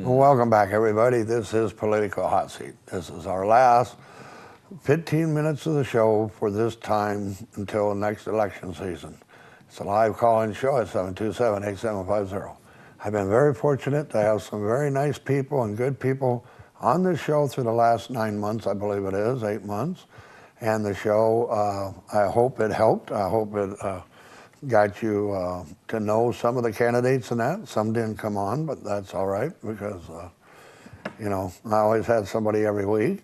Well, welcome back, everybody. This is Political Hot Seat. This is our last 15 minutes of the show for this time until the next election season. It's a live call-in show at 727-8750. I've been very fortunate to have some very nice people and good people on this show through the last 9 months, I believe it is, 8 months. And the show, I hope it helped. I hope it got you to know some of the candidates and that. Some didn't come on, but that's all right because, you know, I always had somebody every week.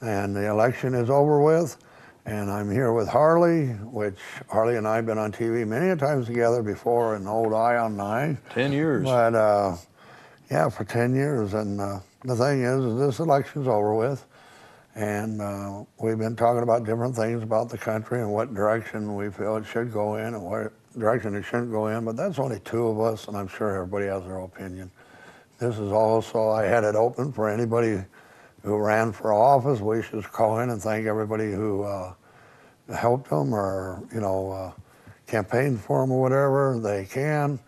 And the election is over with. And I'm here with Harley, which Harley and I have been on TV many times together before, an old eye on eye. 10 years. But, yeah, for 10 years. And the thing is this election's over with. And we've been talking about different things about the country and what direction we feel it should go in and what direction it shouldn't go in. But that's only two of us, and I'm sure everybody has their opinion. This is also, I had it open for anybody who ran for office. We should call in and thank everybody who helped them or, you know, campaigned for them or whatever they can.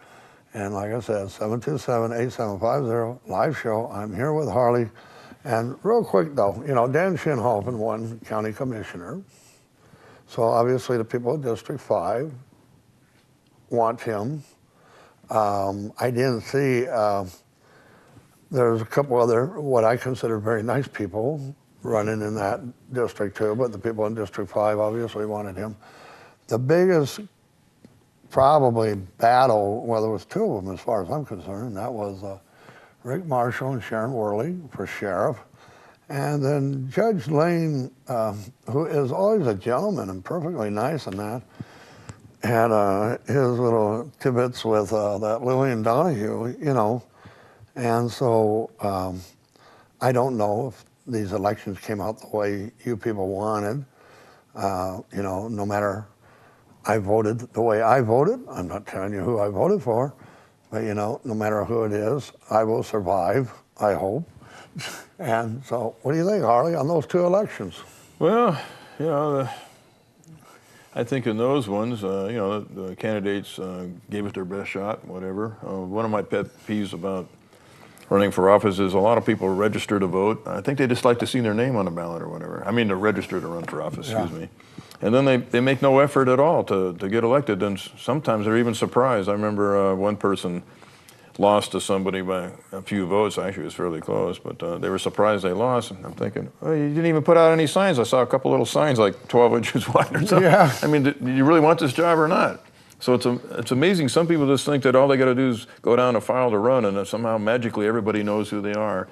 And like I said, 727-8750, live show. I'm here with Harley. And real quick though, you know, Dan Shinhofen won county commissioner. So obviously the people of District 5 want him. I didn't see, there's a couple other, what I consider very nice people running in that district too, but the people in District 5 obviously wanted him. The biggest probably battle, well there was two of them as far as I'm concerned, and that was Rick Marshall and Sharon Worley for sheriff. And then Judge Lane, who is always a gentleman and perfectly nice and that, had his little tidbits with that Lillian Donahue, you know. And so I don't know if these elections came out the way you people wanted. You know, no matter, I voted the way I voted. I'm not telling you who I voted for. But, you know, no matter who it is, I will survive, I hope. And so, what do you think, Harley, on those two elections? Well, you know, I think in those ones, you know, the candidates gave it their best shot, whatever. One of my pet peeves about running for office is a lot of people register to vote. I think they just like to see their name on the ballot or whatever. I mean, to register to run for office, excuse me. And then they make no effort at all to get elected, and sometimes they're even surprised. I remember one person lost to somebody by a few votes. Actually, it was fairly close, but they were surprised they lost. And I'm thinking, oh, you didn't even put out any signs. I saw a couple little signs like 12 inches wide or something. Yeah. I mean, do you really want this job or not? So it's amazing. Some people just think that all they got to do is go down a file to run, and somehow magically everybody knows who they are.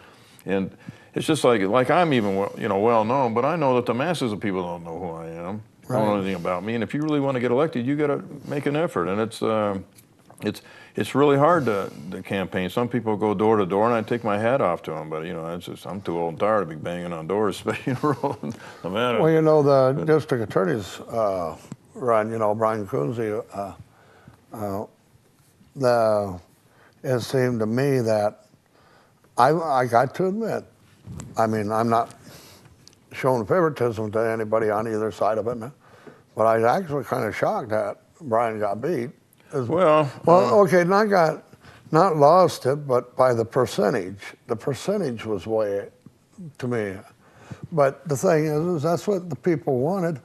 And it's just like I'm even well known, but I know that the masses of people don't know who I am. Right. Don't know anything about me, and if you really want to get elected, you got to make an effort, and it's really hard to campaign. Some people go door to door, and I take my hat off to them, but you know, I'm too old and tired to be banging on doors, especially in rural Nevada. Well, you know, the district attorney's run, you know, Brian Coonsey, it seemed to me that I got to admit, I mean, I'm not showing favoritism to anybody on either side of it, but I was actually kind of shocked that Brian got beat. Well, okay, not lost it, but by the percentage. The percentage was way, to me. But the thing is that's what the people wanted,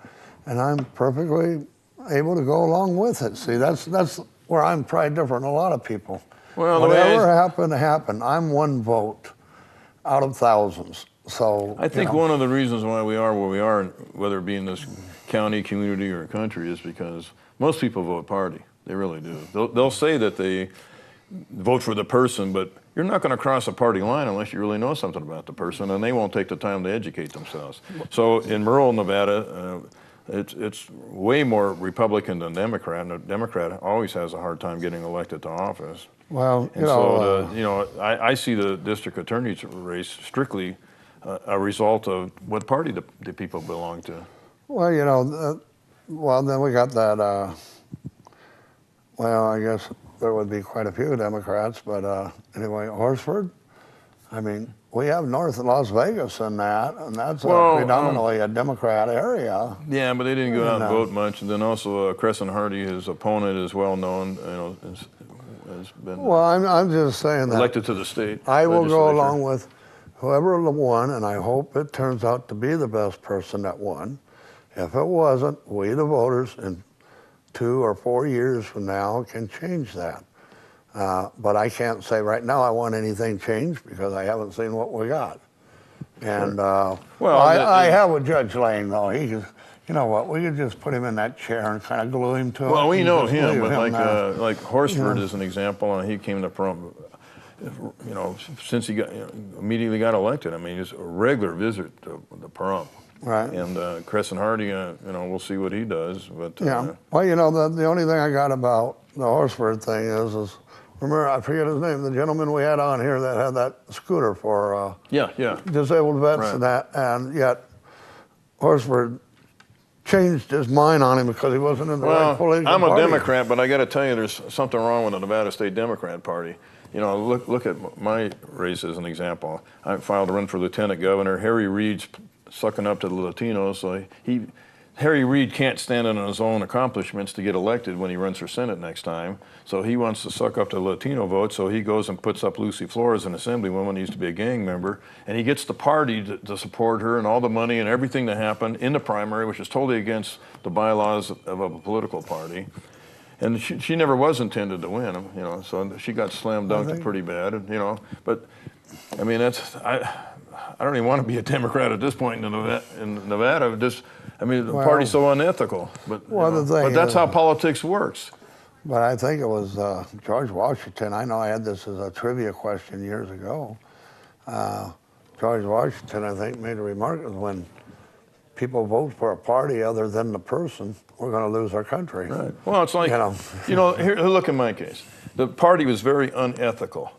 and I'm perfectly able to go along with it. See, that's where I'm probably different than a lot of people. Well, whatever happened, happened. I'm one vote out of thousands. So I think one of the reasons why we are where we are, whether it be in this county, community, or country, is because most people vote party. They really do. They'll say that they vote for the person, but you're not going to cross a party line unless you really know something about the person, and they won't take the time to educate themselves. So in rural Nevada, it's way more Republican than Democrat, and a Democrat always has a hard time getting elected to office. Well, I see the district attorney's race strictly a result of what party the people belong to. Well, you know, well, then we got that, well, I guess there would be quite a few Democrats, but anyway, Horsford, I mean, we have North Las Vegas in that, and that's predominantly a Democrat area. Yeah, but they didn't go out and vote much. And then also Crescent Hardy, his opponent, is well known, you know, has been Well, I'm just saying that elected to the state I will go legislature. along with whoever won, and I hope it turns out to be the best person that won. If it wasn't, we the voters in 2 or 4 years from now can change that. But I can't say right now I want anything changed because I haven't seen what we got. And Well, I have with Judge Lane, though. He could, you know what, we could just put him in that chair and kind of glue him to it. well, we and know just him, leave but there. like Horsford is an example, and he came to since he immediately got elected. I mean, he's a regular visit to the Pahrump. Right. And Crescent Hardy, we'll see what he does. But Yeah. Well, the only thing I got about the Horsford thing is remember, I forget his name, the gentleman we had on here that had that scooter for yeah. disabled vets Right. and that, and yet Horsford changed his mind on him because he wasn't in the right political I'm a party. Democrat, but I got to tell you, there's something wrong with the Nevada State Democrat Party. Look at my race as an example. I filed to run for lieutenant governor. Harry Reid's sucking up to the Latinos, so Harry Reid can't stand on his own accomplishments to get elected when he runs for Senate next time. So he wants to suck up the Latino vote, so he goes and puts up Lucy Flores, an assemblywoman who used to be a gang member, and he gets the party to support her and all the money and everything that happened in the primary, which is totally against the bylaws of a political party. And she never was intended to win, so she got slam dunked pretty bad, But, I mean, I don't even want to be a Democrat at this point in Nevada. The party's so unethical. But, but that's how politics works. But I think it was George Washington. I know I had this as a trivia question years ago. George Washington, I think, made a remark that when people vote for a party other than the person, we're going to lose our country. Right. Well, it's like, here, look at my case. The party was very unethical.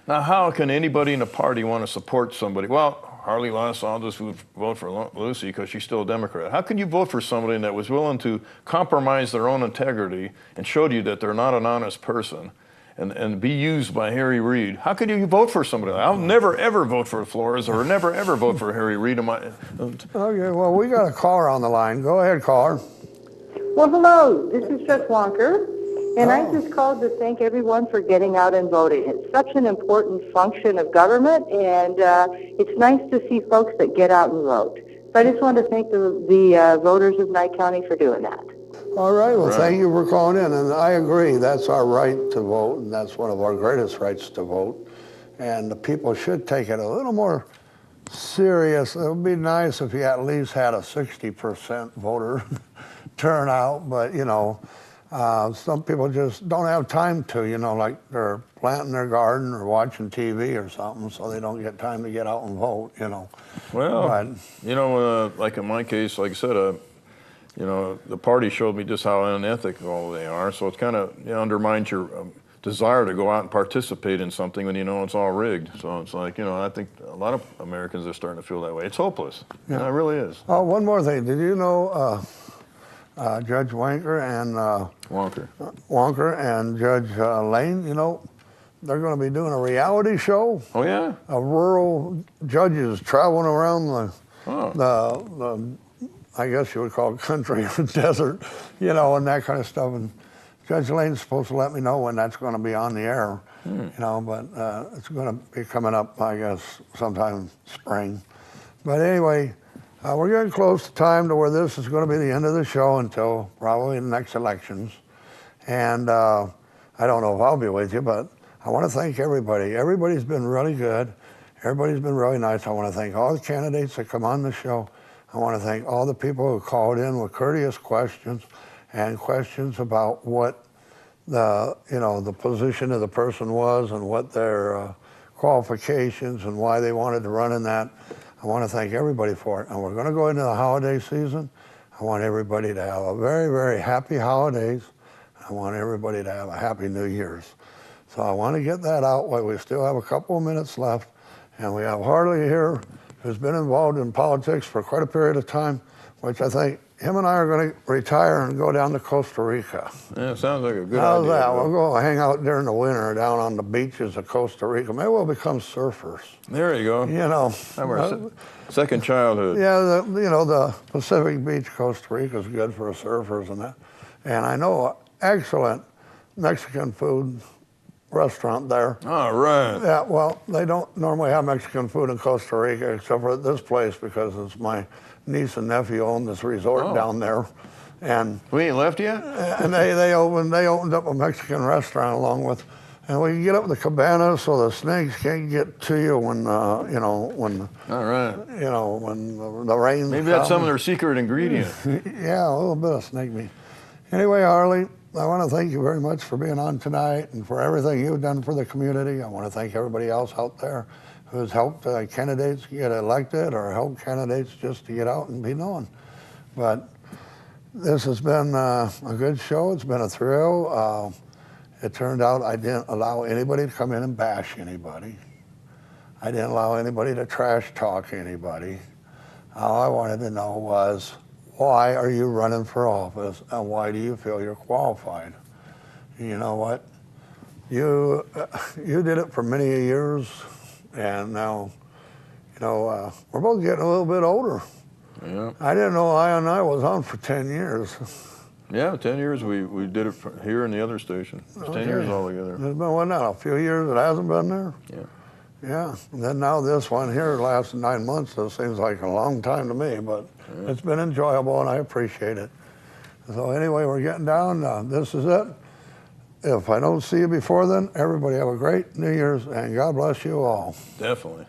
Now, how can anybody in the party want to support somebody? Well, Harley lost, so I'll just vote for Lucy because she's still a Democrat. How can you vote for somebody that was willing to compromise their own integrity and showed you that they're not an honest person and be used by Harry Reid? How could you vote for somebody? I'll never, ever vote for Flores or never, ever vote for Harry Reid. Okay, well, we got a caller on the line. Go ahead, caller. Well, hello. This is Judge Wonker. And I just called to thank everyone for getting out and voting. It's such an important function of government, and it's nice to see folks that get out and vote. So I just want to thank the voters of Nye County for doing that. All right. Well, thank you for calling in. And I agree. That's our right to vote, and that's one of our greatest rights to vote. And the people should take it a little more serious. It would be nice if you at least had a 60% voter turnout, but, some people just don't have time to, like they're planting their garden or watching TV or something, so they don't get time to get out and vote, Well, like in my case, like I said, the party showed me just how unethical they are, so it's kind of undermines your desire to go out and participate in something when you know it's all rigged. So it's like, I think a lot of Americans are starting to feel that way. It's hopeless. Yeah. It really is. Oh, one more thing. Did you know Judge Wonker and Judge Lane, they're going to be doing a reality show. Oh, yeah? Of rural judges traveling around the I guess you would call it country or desert, and that kind of stuff. And Judge Lane's supposed to let me know when that's going to be on the air, but it's going to be coming up, I guess, sometime spring. But anyway, we're getting close to time to where this is going to be the end of the show until probably the next elections. And I don't know if I'll be with you, but I want to thank everybody. Everybody's been really good. Everybody's been really nice. I want to thank all the candidates that come on the show. I want to thank all the people who called in with courteous questions and questions about what the position of the person was and what their qualifications and why they wanted to run in that. I want to thank everybody for it. And we're going to go into the holiday season. I want everybody to have a very, very happy holidays. I want everybody to have a happy New Year's. So I want to get that out while we still have a couple of minutes left. And we have Harley here, who's been involved in politics for quite a period of time, which I think him and I are going to retire and go down to Costa Rica. Yeah, sounds like a good idea. How's that? We'll go hang out during the winter down on the beaches of Costa Rica. Maybe we'll become surfers. There you go. Have our second childhood. Yeah, the Pacific Beach, Costa Rica is good for surfers and that. And I know excellent Mexican food restaurant there. All right. Yeah, well, they don't normally have Mexican food in Costa Rica except for at this place because it's my niece and nephew own this resort down there, and We ain't left yet? and they opened up a Mexican restaurant along with, and we can get up the cabana so the snakes can't get to you when you know when All right. you know when the rain. Maybe that's some of their secret ingredient. Yeah, a little bit of snake meat. Anyway, Harley, I want to thank you very much for being on tonight and for everything you've done for the community. I want to thank everybody else out there who's helped candidates get elected or helped candidates just to get out and be known. But this has been a good show. It's been a thrill. It turned out I didn't allow anybody to come in and bash anybody. I didn't allow anybody to trash talk anybody. All I wanted to know was, why are you running for office and why do you feel you're qualified? You know what? You did it for many years, and now, you know, we're both getting a little bit older. Yeah. I didn't know I was on for 10 years. Yeah, 10 years we did it here in the other station. It's 10 years altogether. There's been, what now, a few years it hasn't been there? Yeah. Yeah, and then now this one here lasts 9 months, so it seems like a long time to me, but it's been enjoyable and I appreciate it. So anyway, we're getting down. This is it. If I don't see you before then, everybody have a great New Year's and God bless you all. Definitely.